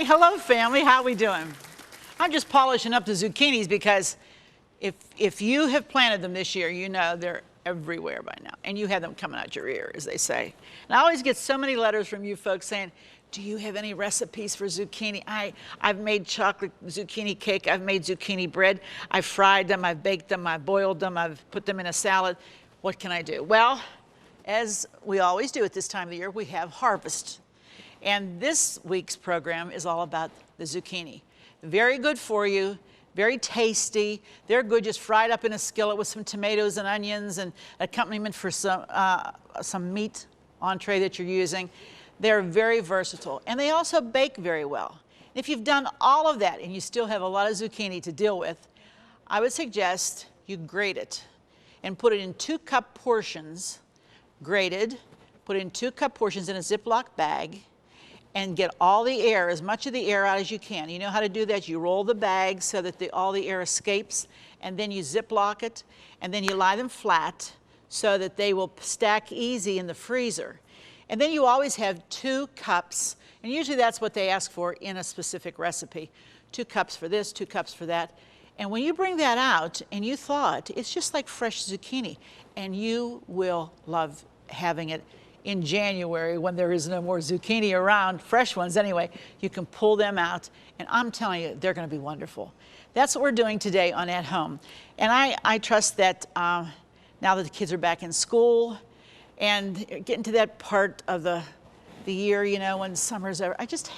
Hey, hello family, how we doing? I'm just polishing up the zucchinis because if you have planted them this year, you know they're everywhere by now, and you have them coming out your ear, as they say. And I always get so many letters from you folks saying, do you have any recipes for zucchini? I've made chocolate zucchini cake, I've made zucchini bread, I've fried them, I've baked them, I've boiled them, I've put them in a salad. What can I do? Well, as we always do at this time of the year, we have harvest. And this week's program is all about the zucchini. Very good for you, very tasty. They're good just fried up in a skillet with some tomatoes and onions and accompaniment for some meat entree that you're using. They're very versatile, and they also bake very well. If you've done all of that and you still have a lot of zucchini to deal with, I would suggest you grate it and put it in 2-cup portions, grated, put it in 2-cup portions in a Ziploc bag, and get all the air, as much of the air out as you can. You know how to do that? You roll the bag so that all the air escapes, and then you Ziploc it, and then you lie them flat so that they will stack easy in the freezer. And then you always have 2 cups, and usually that's what they ask for in a specific recipe. 2 cups for this, 2 cups for that. And when you bring that out and you thaw it, it's just like fresh zucchini, and you will love having it in January when there is no more zucchini around, fresh ones anyway. You can pull them out, and I'm telling you, they're going to be wonderful. That's what we're doing today on At Home. And I trust that now that the kids are back in school and getting to that part of the year, you know, when summer's over, I just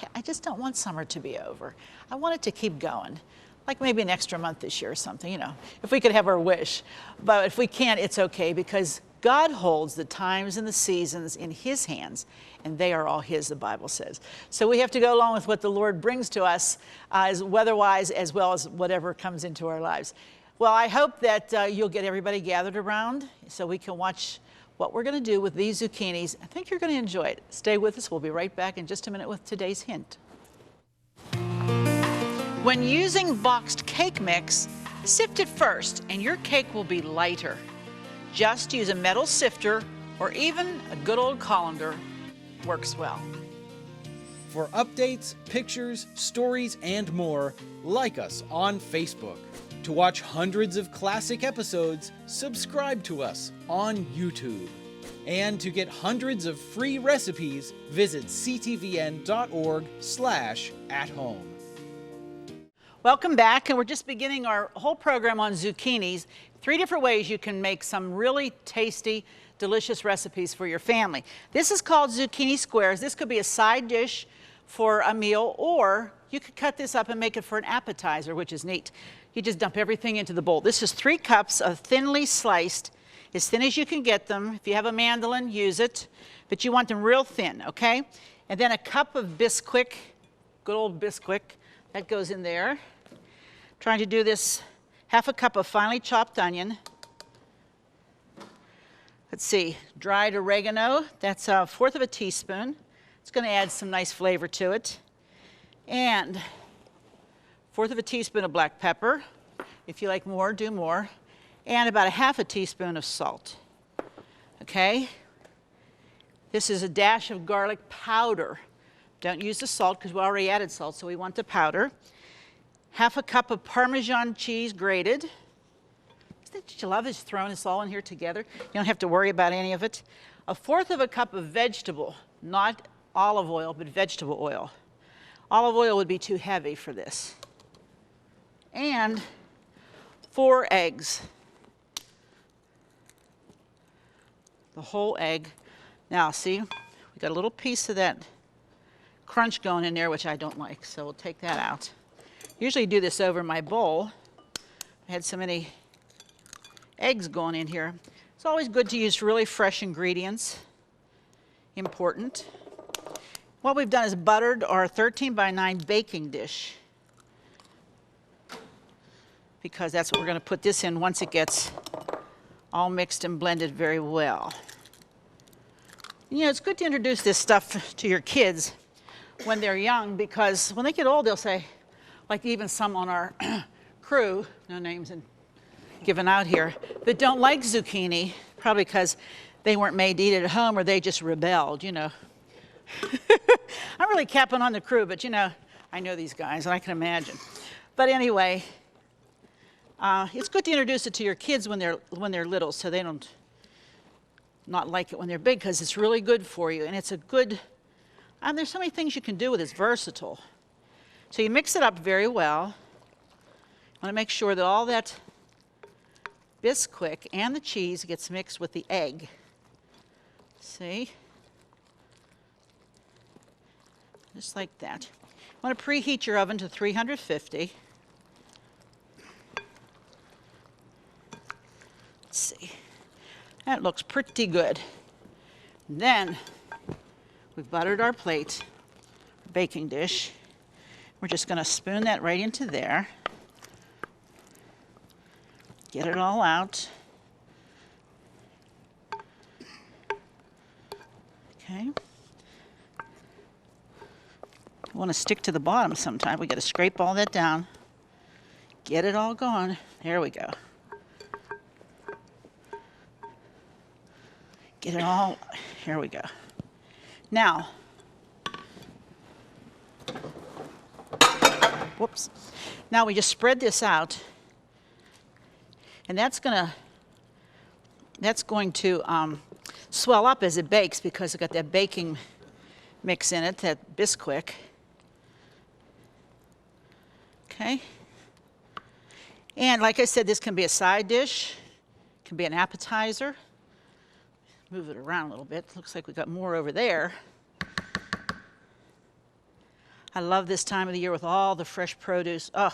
don't want summer to be over. I want it to keep going. Like maybe an extra month this year or something, you know, if we could have our wish. But if we can't, it's okay, because God holds the times and the seasons in His hands, and they are all His, the Bible says. So we have to go along with what the Lord brings to us, as weather-wise, as well as whatever comes into our lives. Well, I hope that you'll get everybody gathered around so we can watch what we're going to do with these zucchinis. I think you're going to enjoy it. Stay with us. We'll be right back in just a minute with today's hint. When using boxed cake mix, sift it first, and your cake will be lighter. Just use a metal sifter or even a good old colander. Works well. For updates, pictures, stories, and more, like us on Facebook. To watch hundreds of classic episodes, subscribe to us on YouTube. And to get hundreds of free recipes, visit ctvn.org/athome. Welcome back, and we're just beginning our whole program on zucchinis. 3 different ways you can make some really tasty, delicious recipes for your family. This is called zucchini squares. This could be a side dish for a meal, or you could cut this up and make it for an appetizer, which is neat. You just dump everything into the bowl. This is 3 cups of thinly sliced, as thin as you can get them. If you have a mandolin, use it, but you want them real thin, okay? And then a cup of Bisquick, good old Bisquick, that goes in there. Trying to do this, half a cup of finely chopped onion. Let's see, dried oregano, that's 1/4 of a teaspoon. It's going to add some nice flavor to it. And 1/4 of a teaspoon of black pepper. If you like more, do more. And about 1/2 teaspoon of salt. Okay? This is a dash of garlic powder. Don't use the salt because we already added salt, so we want the powder. 1/2 cup of Parmesan cheese grated. Don't you love just throwing this all in here together? You don't have to worry about any of it. 1/4 cup of vegetable, not olive oil, but vegetable oil. Olive oil would be too heavy for this. And 4 eggs. The whole egg. Now, see, we got a little piece of that crunch going in there, which I don't like, so we'll take that out. Usually do this over my bowl. I had so many eggs going in here. It's always good to use really fresh ingredients. Important. What we've done is buttered our 13x9 baking dish, because that's what we're going to put this in once it gets all mixed and blended very well. You know, it's good to introduce this stuff to your kids when they're young, because when they get old, they'll say, like even some on our crew, no names given out here, that don't like zucchini, probably because they weren't made to eat it at home, or they just rebelled, you know. I'm really capping on the crew, but you know, I know these guys, and I can imagine. But anyway, it's good to introduce it to your kids when they're little, so they don't not like it when they're big, because it's really good for you, and it's a good. There's so many things you can do with it. It's versatile. So you mix it up very well. I want to make sure that all that Bisquick and the cheese gets mixed with the egg. See? Just like that. You want to preheat your oven to 350. Let's see. That looks pretty good. Then we've buttered our plate, baking dish. We're just going to spoon that right into there. Get it all out. Okay. I want to stick to the bottom sometime. We got to scrape all that down. Get it all going. There we go. Get it all, here we go. Now, whoops. Now we just spread this out, and that's going to swell up as it bakes, because it's got that baking mix in it, that Bisquick. Okay. And like I said, this can be a side dish, can be an appetizer. Move it around a little bit. Looks like we got more over there. I love this time of the year with all the fresh produce. Ugh.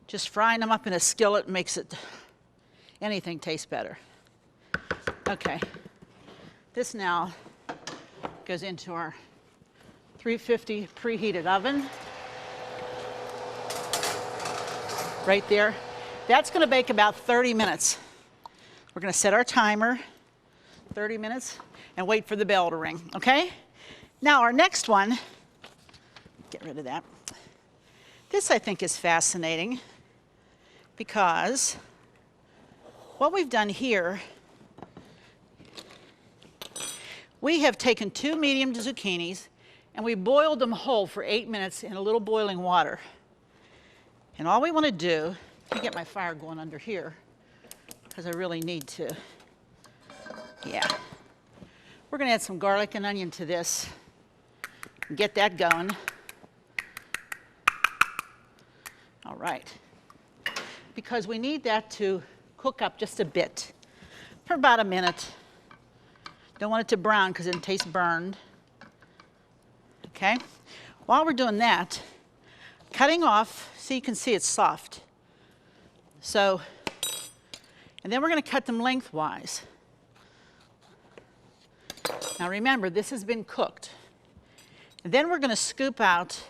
Just frying them up in a skillet makes anything taste better. Okay. This now goes into our 350 preheated oven. Right there. That's going to bake about 30 minutes. We're going to set our timer. 30 minutes, and wait for the bell to ring, okay? Now our next one, get rid of that. This I think is fascinating, because what we've done here, we have taken 2 medium zucchinis and we boiled them whole for 8 minutes in a little boiling water. And all we want to do, let me get my fire going under here, because I really need to. Yeah. We're going to add some garlic and onion to this and get that going. All right. Because we need that to cook up just a bit for about a minute. Don't want it to brown because it tastes burned. Okay? While we're doing that, cutting off, so you can see it's soft. So, and then we're going to cut them lengthwise. Now remember, this has been cooked. And then we're going to scoop out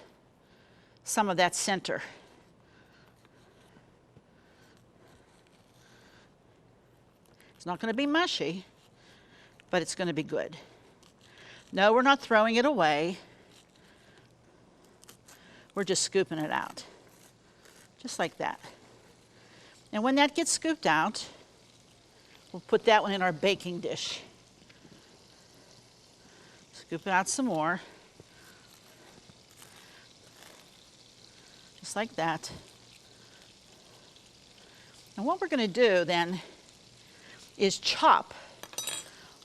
some of that center. It's not going to be mushy, but it's going to be good. No, we're not throwing it away. We're just scooping it out, just like that. And when that gets scooped out, we'll put that one in our baking dish. Scoop it out some more, just like that. And what we're going to do then is chop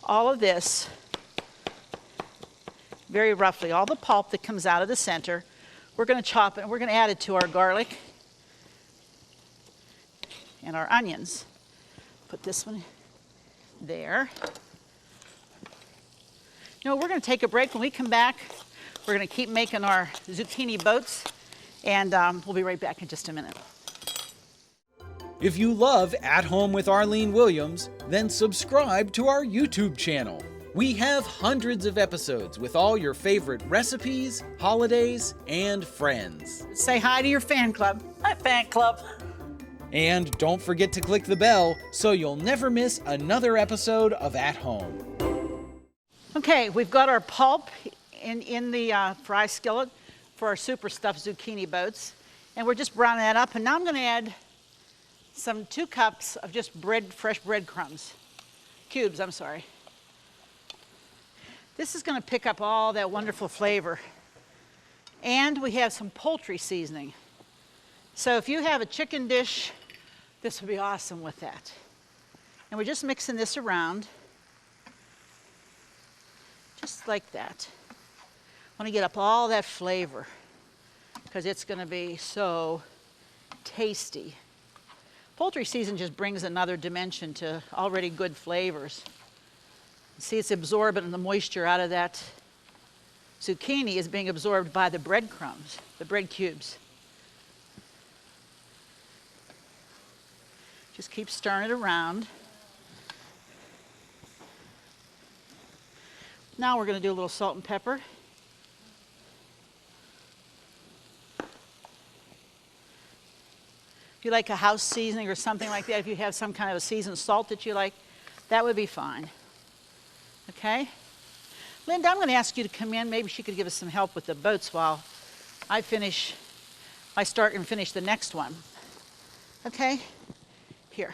all of this very roughly, all the pulp that comes out of the center. We're going to chop it, and we're going to add it to our garlic and our onions. Put this one there. No, we're going to take a break. When we come back, we're going to keep making our zucchini boats, and we'll be right back in just a minute. If you love At Home with Arlene Williams, then subscribe to our YouTube channel. We have hundreds of episodes with all your favorite recipes, holidays, and friends. Say hi to your fan club. Hi, fan club. And don't forget to click the bell so you'll never miss another episode of At Home. Okay, we've got our pulp in the fry skillet for our super stuffed zucchini boats. And we're just browning that up. And now I'm going to add 2 cups of just fresh breadcrumbs. Cubes, I'm sorry. This is going to pick up all that wonderful flavor. And we have some poultry seasoning. So if you have a chicken dish, this would be awesome with that. And we're just mixing this around, just like that. I want to get up all that flavor because it's going to be so tasty. Poultry season just brings another dimension to already good flavors. See, it's absorbing the moisture out of that zucchini is being absorbed by the breadcrumbs, the bread cubes. Just keep stirring it around. Now we're going to do a little salt and pepper. If you like a house seasoning or something like that, if you have some kind of a seasoned salt that you like, that would be fine. Okay? Linda, I'm going to ask you to come in. Maybe she could give us some help with the boats while I start and finish the next one. Okay? Here.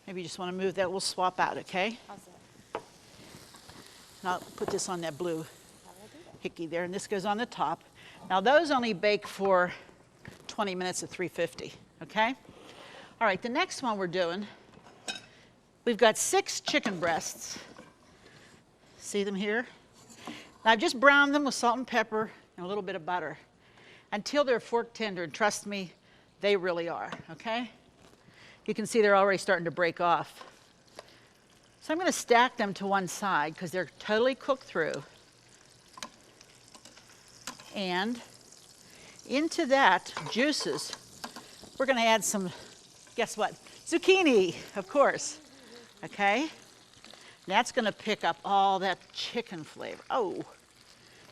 Maybe you just want to move that. We'll swap out, okay? And I'll put this on that blue hickey there, and this goes on the top. Now, those only bake for 20 minutes at 350, okay? All right, the next one we're doing, we've got 6 chicken breasts. See them here? Now, I've just browned them with salt and pepper and a little bit of butter until they're fork tender, and trust me, they really are, okay? You can see they're already starting to break off. So I'm going to stack them to one side because they're totally cooked through. And into that juices, we're going to add some, guess what? Zucchini, of course. Okay? That's going to pick up all that chicken flavor. Oh.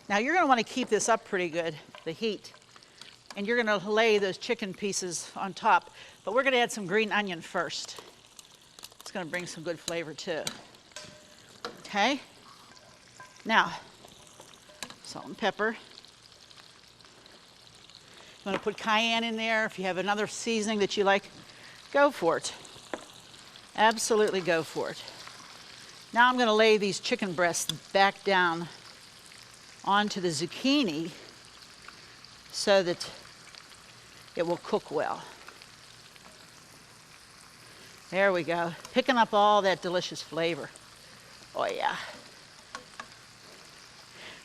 Now you're going to want to keep this up pretty good, the heat. And you're going to lay those chicken pieces on top. But we're going to add some green onion first. It's going to bring some good flavor too. Okay? Now, salt and pepper. You want to put cayenne in there. If you have another seasoning that you like, go for it. Absolutely go for it. Now I'm going to lay these chicken breasts back down onto the zucchini so that it will cook well. There we go. Picking up all that delicious flavor. Oh yeah.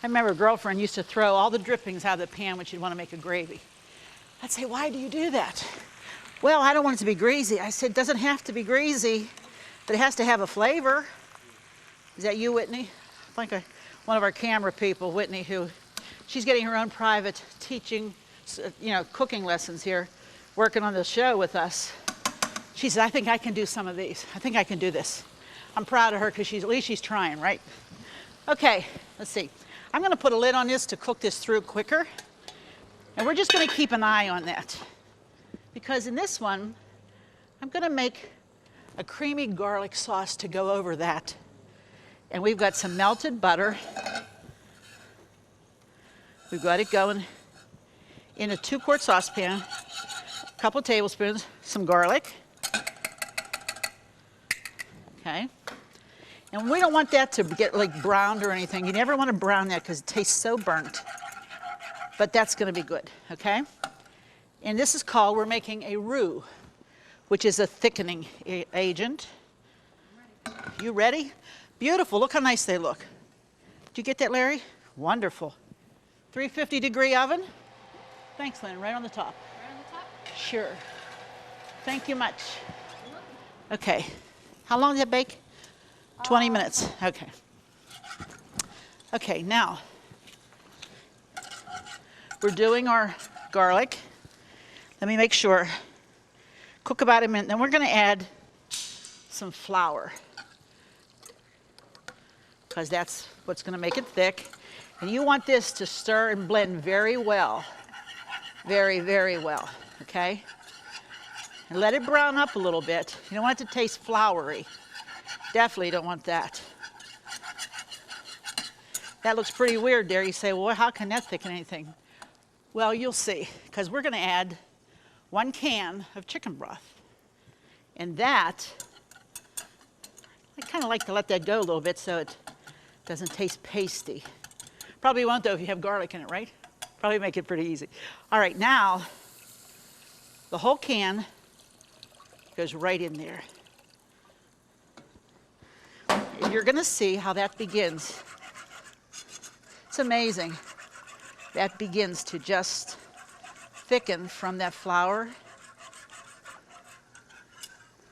I remember a girlfriend used to throw all the drippings out of the pan when she'd want to make a gravy. I'd say, why do you do that? Well, I don't want it to be greasy. I said, it doesn't have to be greasy, but it has to have a flavor. Is that you, Whitney? I think one of our camera people, Whitney, she's getting her own private teaching, cooking lessons here, working on the show with us. She said, I think I can do some of these. I think I can do this. I'm proud of her because at least she's trying, right? Okay, let's see. I'm going to put a lid on this to cook this through quicker. And we're just going to keep an eye on that. Because in this one, I'm going to make a creamy garlic sauce to go over that. And we've got some melted butter. We've got it going in a 2-quart saucepan, a couple of tablespoons, some garlic. Okay. And we don't want that to get like browned or anything. You never want to brown that because it tastes so burnt. But that's going to be good, okay? And this is called, we're making a roux, which is a thickening agent. You ready? Beautiful. Look how nice they look. Did you get that, Larry? Wonderful. 350-degree oven. Thanks, Lynn. Right on the top. Right on the top? Sure. Thank you much. Okay. How long did that bake? 20 minutes. Okay. Okay, now we're doing our garlic. Let me make sure. Cook about a minute. Then we're going to add some flour because that's what's going to make it thick. And you want this to stir and blend very well. Very, very well. Okay? And let it brown up a little bit. You don't want it to taste floury. Definitely don't want that. That looks pretty weird there. You say, well, how can that thicken anything? Well, you'll see, because we're going to add 1 can of chicken broth. And that, I kind of like to let that go a little bit so it doesn't taste pasty. Probably won't, though, if you have garlic in it, right? Probably make it pretty easy. All right, now the whole can goes right in there. And you're gonna see how that begins. It's amazing. That begins to just thicken from that flour.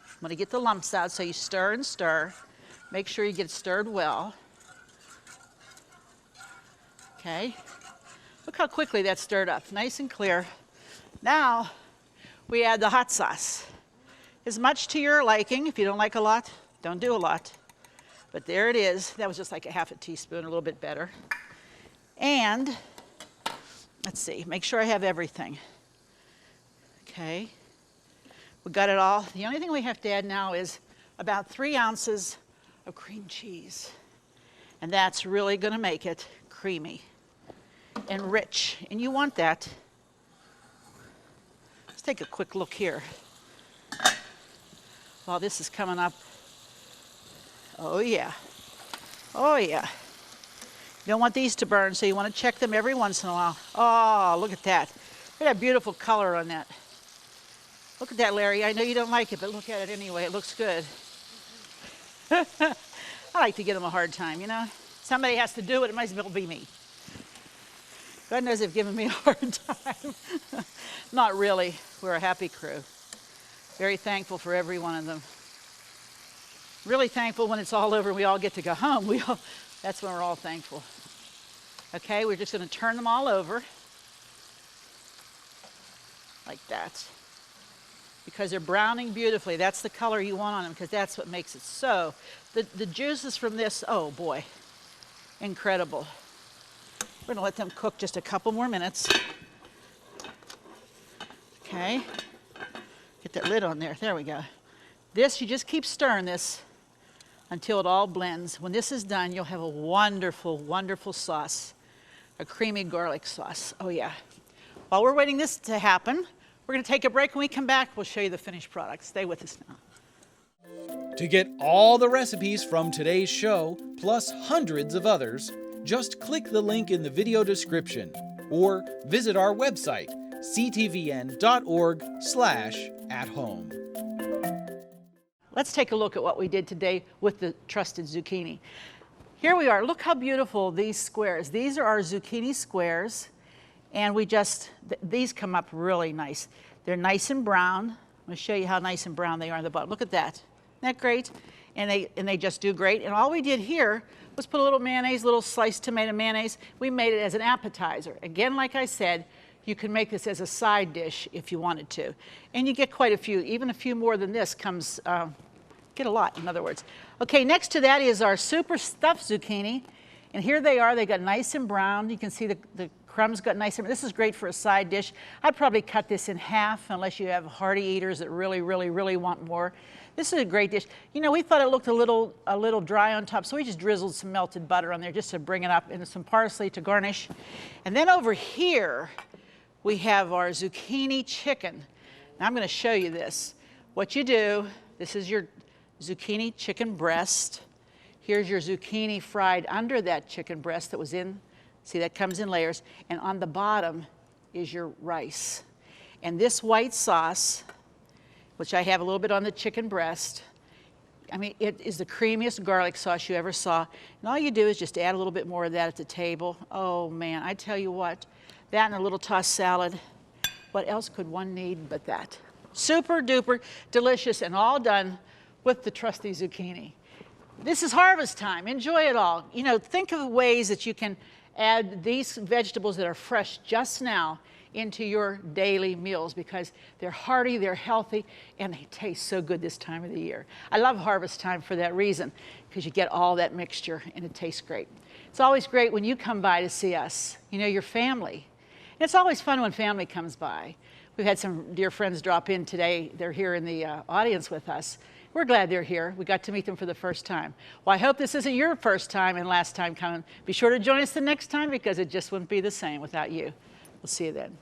I'm gonna get the lumps out, so you stir and stir. Make sure you get it stirred well. Okay, look how quickly that's stirred up, nice and clear. Now, we add the hot sauce. As much to your liking. If you don't like a lot, don't do a lot. But there it is. That was just like a half a teaspoon, a little bit better. And, let's see, make sure I have everything. Okay, we got it all. The only thing we have to add now is about 3 ounces of cream cheese. And that's really gonna make it creamy and rich, and you want that. Let's take a quick look here. While this is coming up, oh yeah, oh yeah. You don't want these to burn, so you want to check them every once in a while. Oh, look at that. Look at that beautiful color on that. Look at that, Larry. I know you don't like it, but look at it anyway. It looks good. I like to give them a hard time, you know? Somebody has to do it. It might as well be me. God knows they've given me a hard time. Not really. We're a happy crew. Very thankful for every one of them. Really thankful when it's all over and we all get to go home. That's when we're all thankful. Okay, we're just going to turn them all over. Like that. Because they're browning beautifully. That's the color you want on them, because that's what makes it so. The juices from this, oh boy, incredible. We're gonna let them cook just a couple more minutes. Okay, get that lid on there, there we go. This, you just keep stirring this until it all blends. When this is done, you'll have a wonderful, wonderful sauce, a creamy garlic sauce, oh yeah. While we're waiting this to happen, we're gonna take a break. When we come back, we'll show you the finished product. Stay with us now. To get all the recipes from today's show, plus hundreds of others, just click the link in the video description or visit our website, ctvn.org/at-home. Let's take a look at what we did today with the trusted zucchini. Here we are. Look how beautiful these squares. These are our zucchini squares, and these come up really nice. They're nice and brown. I'm going to show you how nice and brown they are on the bottom. Look at that. Isn't that great? And they just do great. And all we did here was put a little mayonnaise, little sliced tomato mayonnaise. We made it as an appetizer. Again, like I said, you can make this as a side dish if you wanted to. And you get quite a few, even a few more than this comes, get a lot, in other words. Okay, next to that is our super stuffed zucchini. And here they are, they got nice and brown. You can see the crumbs got nice and, this is great for a side dish. I'd probably cut this in half unless you have hearty eaters that really, really, really want more. This is a great dish. You know, we thought it looked a little dry on top, so we just drizzled some melted butter on there just to bring it up, and some parsley to garnish. And then over here, we have our zucchini chicken. Now I'm gonna show you this. What you do, this is your zucchini chicken breast. Here's your zucchini fried under that chicken breast that was in, see that comes in layers, and on the bottom is your rice. And this white sauce, which I have a little bit on the chicken breast, I mean, it is the creamiest garlic sauce you ever saw. And all you do is just add a little bit more of that at the table. Oh man, I tell you what, that and a little tossed salad, what else could one need but that? Super duper delicious, and all done with the trusty zucchini. This is harvest time, enjoy it all. You know, think of ways that you can add these vegetables that are fresh just now into your daily meals, because they're hearty, they're healthy, and they taste so good this time of the year. I love harvest time for that reason, because you get all that mixture and it tastes great. It's always great when you come by to see us, you know, your family. And it's always fun when family comes by. We've had some dear friends drop in today. They're here in the audience with us. We're glad they're here. We got to meet them for the first time. Well, I hope this isn't your first time and last time coming. Be sure to join us the next time, because it just wouldn't be the same without you. We'll see you then.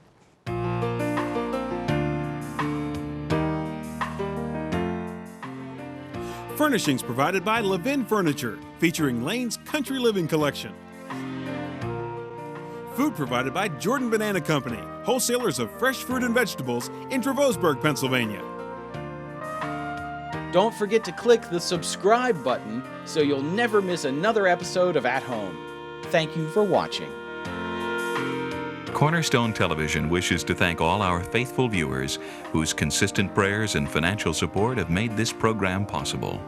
Furnishings provided by Levin Furniture, featuring Lane's Country Living Collection. Food provided by Jordan Banana Company, wholesalers of fresh fruit and vegetables in Trevosburg, Pennsylvania. Don't forget to click the subscribe button so you'll never miss another episode of At Home. Thank you for watching. Cornerstone Television wishes to thank all our faithful viewers whose consistent prayers and financial support have made this program possible.